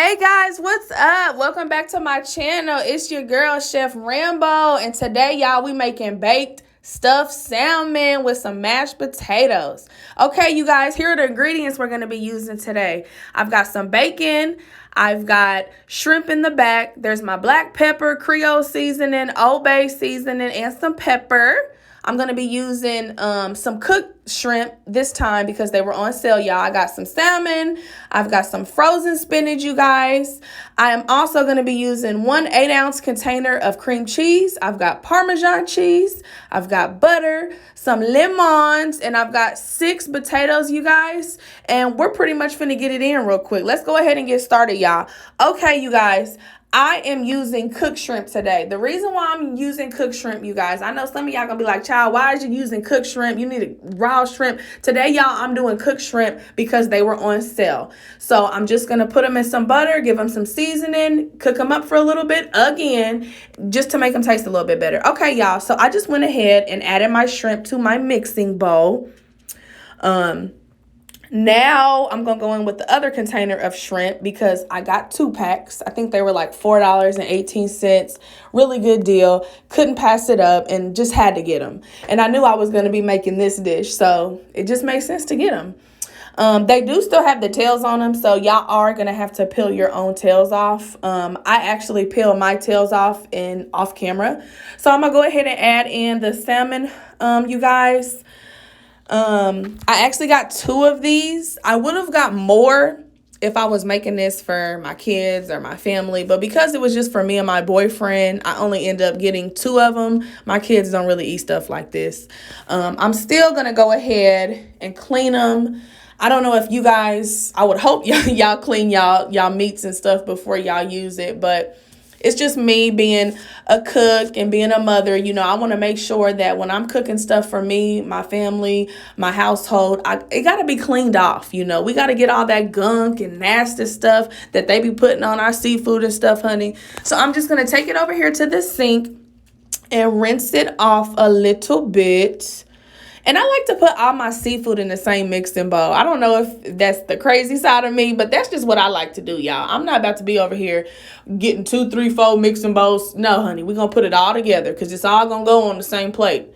Hey guys, what's up? Welcome back to my channel. It's your girl, Chef Rambo, and today, y'all, we making baked stuffed salmon with some mashed potatoes. Okay, you guys, here are the ingredients we're going to be using today. I've got some bacon. I've got shrimp in the back. There's my black pepper, creole seasoning, Old Bay seasoning, and some pepper. I'm going to be using some cooked shrimp this time because they were on sale, y'all. I got some salmon. I've got some frozen spinach, you guys. I am also going to be using 1 8-ounce container of cream cheese. I've got Parmesan cheese. I've got butter, some lemons, and I've got 6 potatoes, you guys. And we're pretty much finna get it in real quick. Let's go ahead and get started, y'all. Okay, you guys. I am using cooked shrimp today. The reason why I'm using cooked shrimp, you guys, I know some of y'all gonna be like, child, why is you using cooked shrimp? You need a raw shrimp. Today, y'all, I'm doing cooked shrimp because they were on sale. So I'm just gonna put them in some butter, give them some seasoning, cook them up for a little bit again, just to make them taste a little bit better. Okay, y'all, so I just went ahead and added my shrimp to my mixing bowl. Now I'm going to go in with the other container of shrimp because I got 2 packs. I think they were like $4.18. Really good deal. Couldn't pass it up and just had to get them. And I knew I was going to be making this dish, so it just makes sense to get them. They do still have the tails on them, so y'all are going to have to peel your own tails off. I actually peel my tails off camera. So I'm going to go ahead and add in the salmon, you guys. I actually got 2 of these. I would have got more if I was making this for my kids or my family, but because it was just for me and my boyfriend, I only end up getting 2 of them. My kids don't really eat stuff like this. I'm still gonna go ahead and clean them. I don't know if you guys, I would hope y'all clean y'all meats and stuff before y'all use it, but it's just me being a cook and being a mother. You know, I want to make sure that when I'm cooking stuff for me, my family, my household, it got to be cleaned off. You know, we got to get all that gunk and nasty stuff that they be putting on our seafood and stuff, honey. So I'm just going to take it over here to the sink and rinse it off a little bit. And I like to put all my seafood in the same mixing bowl. I don't know if that's the crazy side of me, but that's just what I like to do, y'all. I'm not about to be over here getting 2, 3, 4 mixing bowls. No, honey, we're going to put it all together because it's all going to go on the same plate.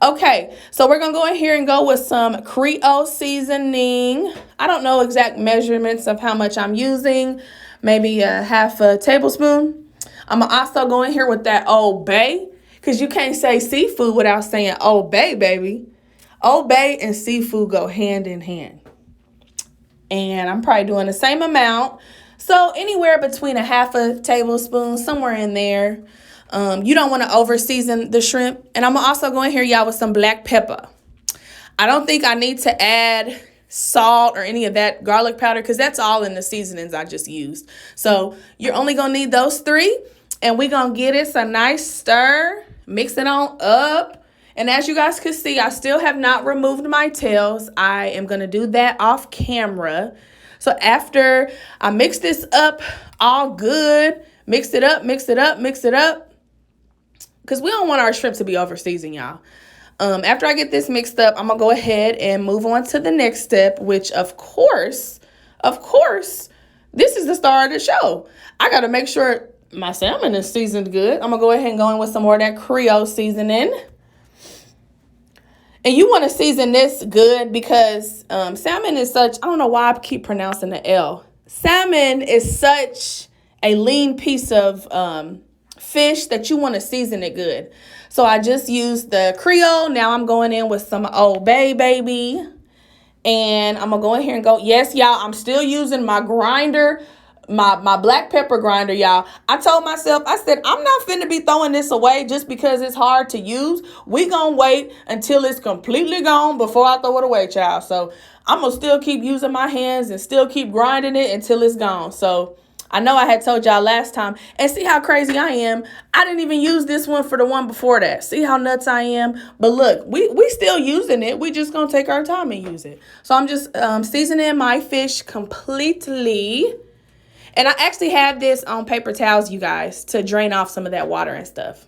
Okay, so we're going to go in here and go with some creole seasoning. I don't know exact measurements of how much I'm using. Maybe a half a tablespoon. I'm going to also go in here with that Old Bay because you can't say seafood without saying Old Bay, baby. Old Bay and seafood go hand in hand. And I'm probably doing the same amount. So anywhere between a half a tablespoon, somewhere in there. You don't want to over season the shrimp. And I'm also going here, y'all, with some black pepper. I don't think I need to add salt or any of that garlic powder because that's all in the seasonings I just used. So you're only going to need those 3. And we're going to get it a nice stir. Mix it on up. And as you guys can see, I still have not removed my tails. I am going to do that off camera. So after I mix this up all good, mix it up, mix it up, mix it up. Because we don't want our shrimp to be over seasoned, y'all. After I get this mixed up, I'm going to go ahead and move on to the next step, which of course, this is the star of the show. I got to make sure my salmon is seasoned good. I'm going to go ahead and go in with some more of that creole seasoning. And you want to season this good because salmon is such, I don't know why I keep pronouncing the L. Salmon is such a lean piece of fish that you want to season it good. So I just used the creole. Now I'm going in with some Old Bay, baby. And I'm going to go in here and go, yes, y'all, I'm still using my grinder. My black pepper grinder, y'all. I told myself, I said, I'm not finna be throwing this away just because it's hard to use. We gonna wait until it's completely gone before I throw it away, child. So I'm gonna still keep using my hands and still keep grinding it until it's gone. So I know I had told y'all last time, and see how crazy I am. I didn't even use this one for the one before that. See how nuts I am? But look, we still using it. We just gonna take our time and use it. So I'm just seasoning my fish completely. And I actually have this on paper towels, you guys, to drain off some of that water and stuff.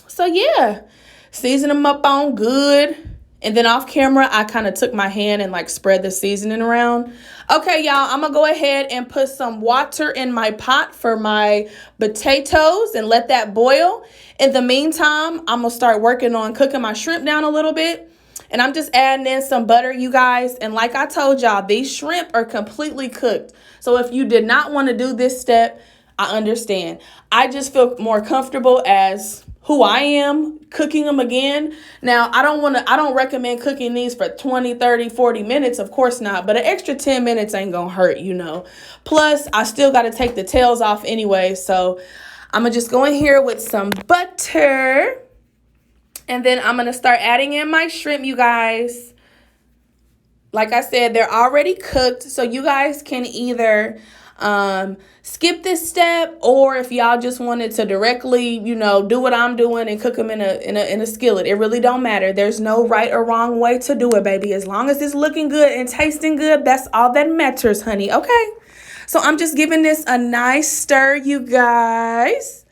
So, yeah, season them up on good. And then off camera, I kind of took my hand and like spread the seasoning around. Okay, y'all, I'm going to go ahead and put some water in my pot for my potatoes and let that boil. In the meantime, I'm going to start working on cooking my shrimp down a little bit. And I'm just adding in some butter, you guys. And like I told y'all, these shrimp are completely cooked. So if you did not want to do this step, I understand. I just feel more comfortable as who I am cooking them again. Now, I don't recommend cooking these for 20, 30, 40 minutes. Of course not. But an extra 10 minutes ain't going to hurt, you know. Plus, I still got to take the tails off anyway. So I'm going to just go in here with some butter. And then I'm going to start adding in my shrimp, you guys. Like I said, they're already cooked. So you guys can either skip this step, or if y'all just wanted to directly, you know, do what I'm doing and cook them in a skillet. It really don't matter. There's no right or wrong way to do it, baby. As long as it's looking good and tasting good, that's all that matters, honey. Okay. So I'm just giving this a nice stir, you guys.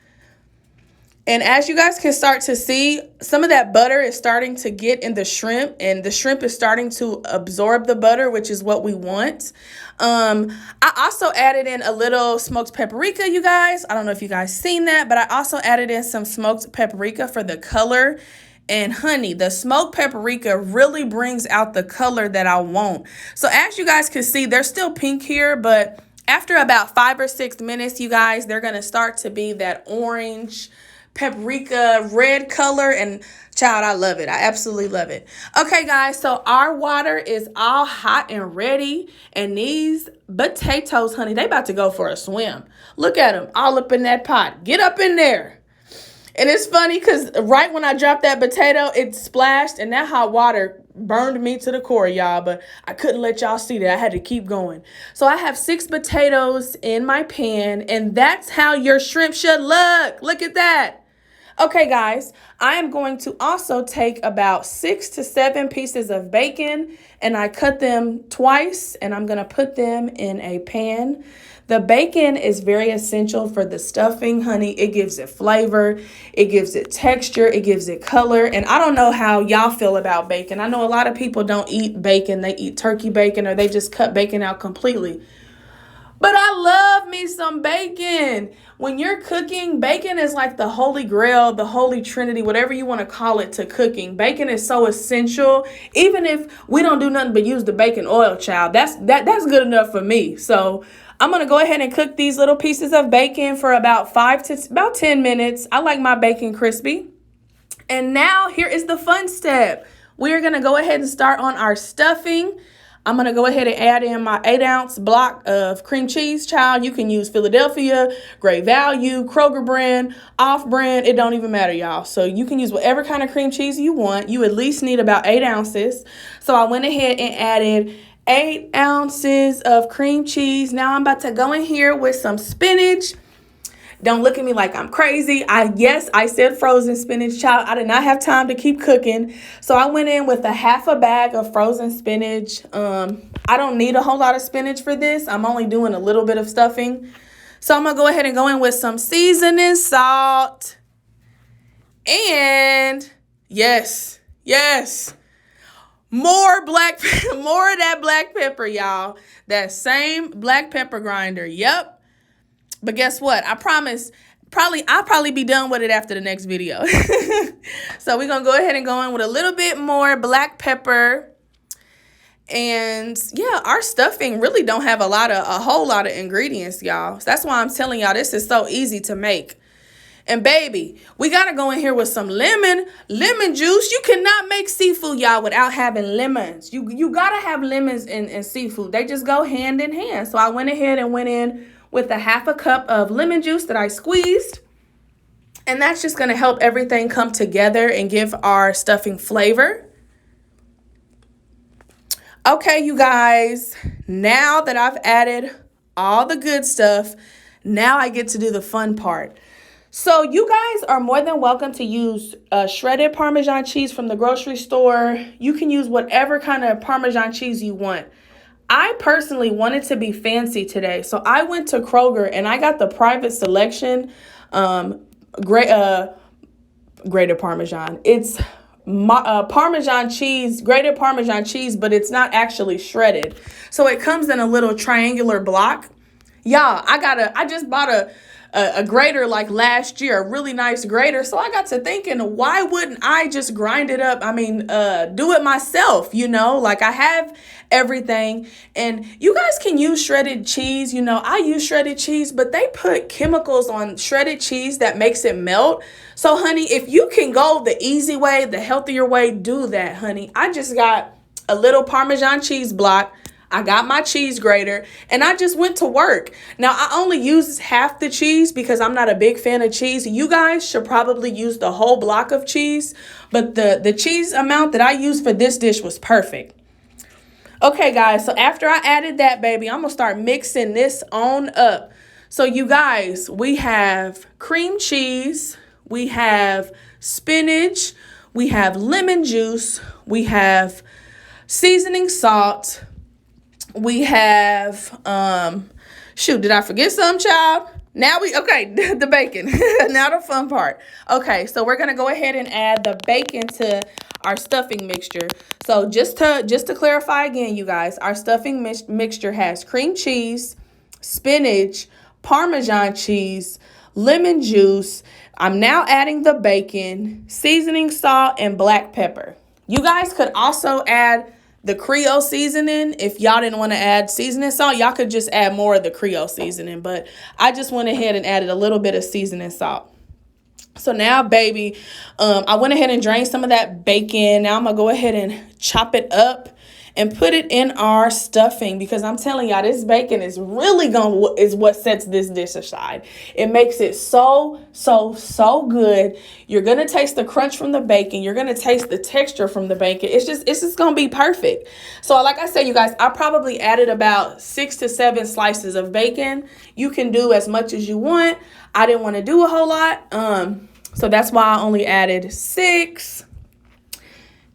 And as you guys can start to see, some of that butter is starting to get in the shrimp, and the shrimp is starting to absorb the butter, which is what we want. I also added in a little smoked paprika, you guys. I don't know if you guys seen that, but I also added in some smoked paprika for the color. And honey, the smoked paprika really brings out the color that I want. So as you guys can see, they're still pink here, but after about 5 or 6 minutes, you guys, they're going to start to be that orange paprika red color, and child, I love it. I absolutely love it. Okay, guys, so our water is all hot and ready, and these potatoes, honey, they about to go for a swim. Look at them all up in that pot. Get up in there. And it's funny because right when I dropped that potato, it splashed, and that hot water burned me to the core, y'all, but I couldn't let y'all see that. I had to keep going. So I have 6 potatoes in my pan, and that's how your shrimp should look. Look at that. Okay, guys, I am going to also take about 6 to 7 pieces of bacon, and I cut them twice, and I'm going to put them in a pan. The bacon is very essential for the stuffing, honey. It gives it flavor, it gives it texture, it gives it color. And I don't know how y'all feel about bacon. I know a lot of people don't eat bacon. They eat turkey bacon, or they just cut bacon out completely. But I love me some bacon. When you're cooking, bacon is like the holy grail, the holy trinity, whatever you want to call it, to cooking. Bacon is so essential. Even if we don't do nothing but use the bacon oil, child, that's good enough for me. So I'm going to go ahead and cook these little pieces of bacon for about 10 minutes. I like my bacon crispy. And now here is the fun step. We're going to go ahead and start on our stuffing. I'm going to go ahead and add in my 8-ounce block of cream cheese, child. You can use Philadelphia, Great Value, Kroger brand, off brand. It don't even matter, y'all. So you can use whatever kind of cream cheese you want. You at least need about 8 ounces. So I went ahead and added 8 ounces of cream cheese. Now I'm about to go in here with some spinach. Don't look at me like I'm crazy. I said frozen spinach, child. I did not have time to keep cooking. So I went in with a half a bag of frozen spinach. I don't need a whole lot of spinach for this. I'm only doing a little bit of stuffing. So I'm going to go ahead and go in with some seasoning salt. And yes, more of that black pepper, y'all. That same black pepper grinder. Yep. But guess what? I promise, I'll probably be done with it after the next video. So we're going to go ahead and go in with a little bit more black pepper. And yeah, our stuffing really don't have a whole lot of ingredients, y'all. So that's why I'm telling y'all this is so easy to make. And baby, we got to go in here with some lemon juice. You cannot make seafood, y'all, without having lemons. You got to have lemons in seafood. They just go hand in hand. So I went ahead and went in with a half a cup of lemon juice that I squeezed. And that's just going to help everything come together and give our stuffing flavor. Okay, you guys, now that I've added all the good stuff, now I get to do the fun part. So you guys are more than welcome to use shredded Parmesan cheese from the grocery store. You can use whatever kind of Parmesan cheese you want. I personally wanted to be fancy today, so I went to Kroger and I got the private selection grated Parmesan. It's Parmesan cheese, grated Parmesan cheese, but it's not actually shredded. So it comes in a little triangular block. Y'all, I just bought a grater like last year, a really nice grater. So I got to thinking, why wouldn't I just grind it up? I mean, do it myself, like I have everything. And you guys can use shredded cheese. I use shredded cheese, but they put chemicals on shredded cheese that makes it melt. So honey, if you can go the easy way, the healthier way, do that, honey. I just got a little Parmesan cheese block. I got my cheese grater and I just went to work. Now, I only use half the cheese because I'm not a big fan of cheese. You guys should probably use the whole block of cheese, but the cheese amount that I used for this dish was perfect. Okay, guys, so after I added that, baby, I'm going to start mixing this on up. So you guys, we have cream cheese, we have spinach, we have lemon juice, we have seasoning salt, we have, did I forget some, child? The bacon. Now the fun part. Okay, so we're going to go ahead and add the bacon to our stuffing mixture. So just to clarify again, you guys, our stuffing mixture has cream cheese, spinach, Parmesan cheese, lemon juice. I'm now adding the bacon, seasoning salt, and black pepper. You guys could also add the Creole seasoning. If y'all didn't want to add seasoning salt, y'all could just add more of the Creole seasoning. But I just went ahead and added a little bit of seasoning salt. So now, baby, I went ahead and drained some of that bacon. Now I'm going to go ahead and chop it up and put it in our stuffing, because I'm telling y'all, this bacon is really is what sets this dish aside. It makes it so good. You're going to taste the crunch from the bacon. You're going to taste the texture from the bacon. It's just going to be perfect. So like I said, you guys, I probably added about 6 to 7 slices of bacon. You can do as much as you want. I didn't want to do a whole lot. So that's why I only added 6.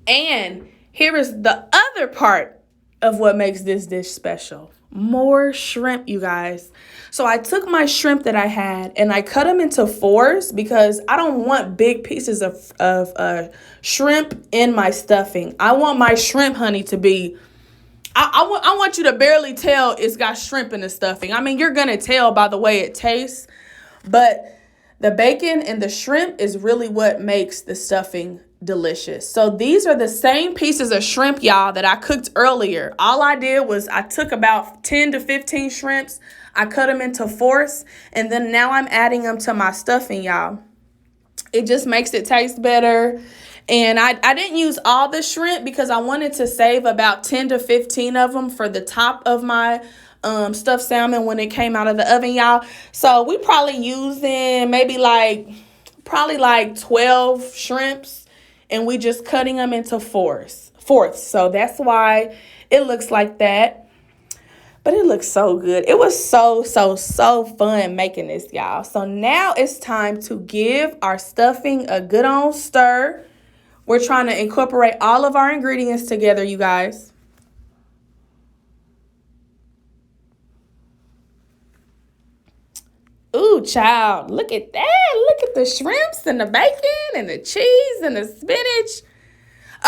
And here is the other part of what makes this dish special. More shrimp, you guys. So I took my shrimp that I had and I cut them into 4s because I don't want big pieces of shrimp in my stuffing. I want my shrimp, honey, to be, I want you to barely tell it's got shrimp in the stuffing. I mean, you're going to tell by the way it tastes, but the bacon and the shrimp is really what makes the stuffing delicious. So these are the same pieces of shrimp, y'all, that I cooked earlier. All I did was I took about 10 to 15 shrimps. I cut them into 4s, and then now I'm adding them to my stuffing, y'all. It just makes it taste better. And I didn't use all the shrimp because I wanted to save about 10 to 15 of them for the top of my stuffed salmon when it came out of the oven, y'all. So we probably using maybe like 12 shrimps. And we just cutting them into fourths. So that's why it looks like that. But it looks so good. It was so fun making this, y'all. So now it's time to give our stuffing a good old stir. We're trying to incorporate all of our ingredients together, you guys. Ooh, child, look at that. Look at the shrimps and the bacon and the cheese and the spinach.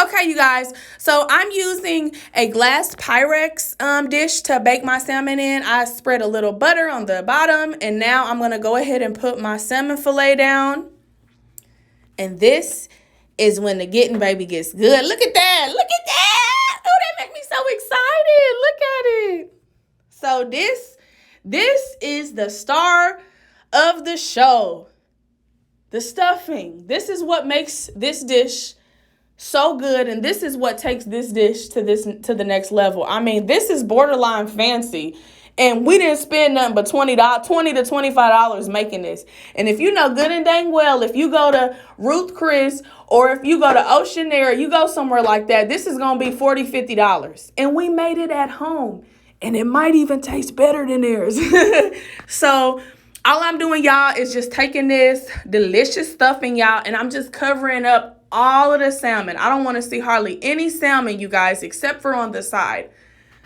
Okay, you guys, so I'm using a glass Pyrex dish to bake my salmon in. I spread a little butter on the bottom, and now I'm going to go ahead and put my salmon fillet down. And this is when the getting baby gets good. Look at that. Look at that. Oh, that makes me so excited. Look at it. So this is the star of the show, the stuffing. This is what makes this dish so good, and this is what takes this dish to the next level. I mean, this is borderline fancy, and we didn't spend nothing but $20 to $25 making this. And if you know good and dang well, if you go to Ruth Chris or if you go to Oceanair, you go somewhere like that, this is gonna be $40, $50, and we made it at home, and it might even taste better than theirs. So all I'm doing, y'all, is just taking this delicious stuffing, y'all, and I'm just covering up all of the salmon. I don't want to see hardly any salmon, you guys, except for on the side.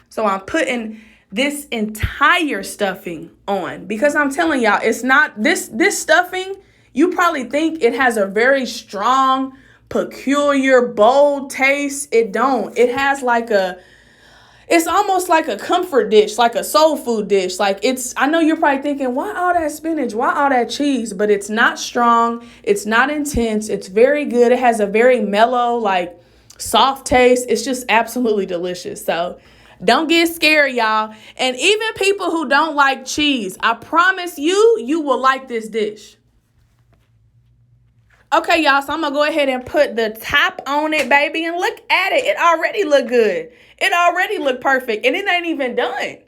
So I'm putting this entire stuffing on because I'm telling y'all, it's not this stuffing. You probably think it has a very strong peculiar, bold taste. It don't. It has like it's almost like a comfort dish, like a soul food dish. Like I know you're probably thinking, why all that spinach? Why all that cheese? But it's not strong. It's not intense. It's very good. It has a very mellow, like soft taste. It's just absolutely delicious. So don't get scared, y'all. And even people who don't like cheese, I promise you will like this dish. Okay, y'all, so I'm going to go ahead and put the top on it, baby, and look at it. It already look good. It already look perfect, and it ain't even done.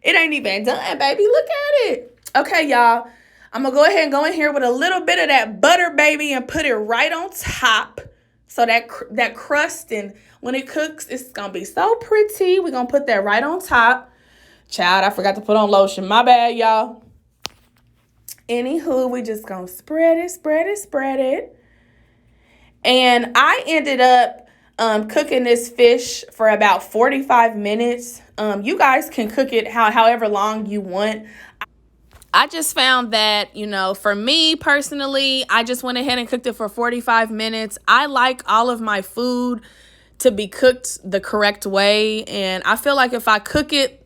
It ain't even done, baby. Look at it. Okay, y'all, I'm going to go ahead and go in here with a little bit of that butter, baby, and put it right on top. So that crust, and when it cooks, it's going to be so pretty. We're going to put that right on top. Child, I forgot to put on lotion. My bad, y'all. Anywho, we just gonna spread it. And I ended up cooking this fish for about 45 minutes. You guys can cook it however long you want. I just found that, for me personally, I just went ahead and cooked it for 45 minutes. I like all of my food to be cooked the correct way. And I feel like if I cook it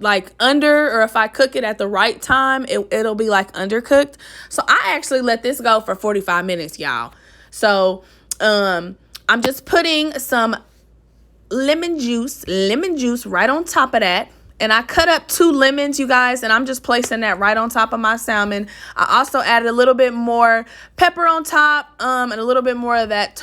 like under, or if I cook it at the right time, it'll be like undercooked. So I actually let this go for 45 minutes, y'all. So I'm just putting some lemon juice right on top of that. And I cut up 2 lemons, you guys, and I'm just placing that right on top of my salmon. I also added a little bit more pepper on top, and a little bit more of that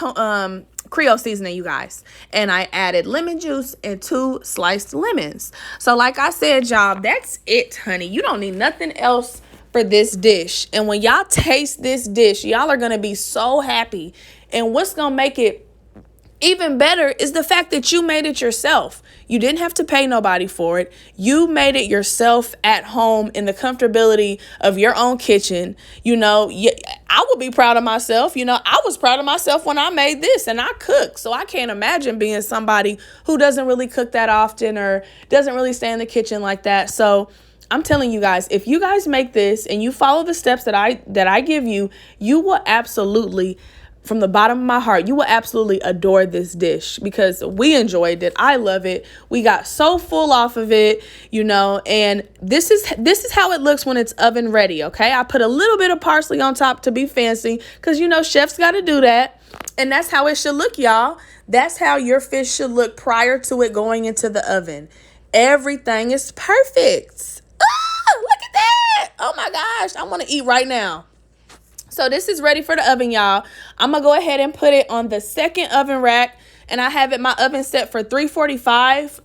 creole seasoning, you guys. And I added lemon juice and 2 sliced lemons. So like I said, y'all, that's it, honey. You don't need nothing else for this dish. And when y'all taste this dish, y'all are going to be so happy. And what's going to make it even better is the fact that you made it yourself. You didn't have to pay nobody for it. You made it yourself at home in the comfortability of your own kitchen. I would be proud of myself. I was proud of myself when I made this, and I cook. So I can't imagine being somebody who doesn't really cook that often or doesn't really stay in the kitchen like that. So I'm telling you guys, if you guys make this and you follow the steps that I give you, you will absolutely, from the bottom of my heart, you will absolutely adore this dish, because we enjoyed it. I love it. We got so full off of it, and this is how it looks when it's oven ready, okay? I put a little bit of parsley on top to be fancy, because, chefs got to do that. And that's how it should look, y'all. That's how your fish should look prior to it going into the oven. Everything is perfect. Look at that. Oh, my gosh. I want to eat right now. So this is ready for the oven, y'all. I'm going to go ahead and put it on the second oven rack. And I have my oven set for 345.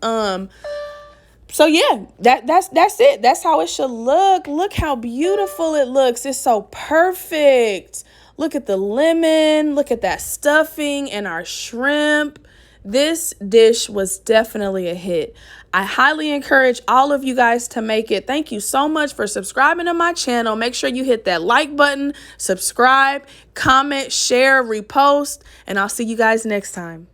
So yeah, that's it. That's how it should look. Look how beautiful it looks. It's so perfect. Look at the lemon. Look at that stuffing and our shrimp. This dish was definitely a hit. I highly encourage all of you guys to make it. Thank you so much for subscribing to my channel. Make sure you hit that like button, subscribe, comment, share, repost, and I'll see you guys next time.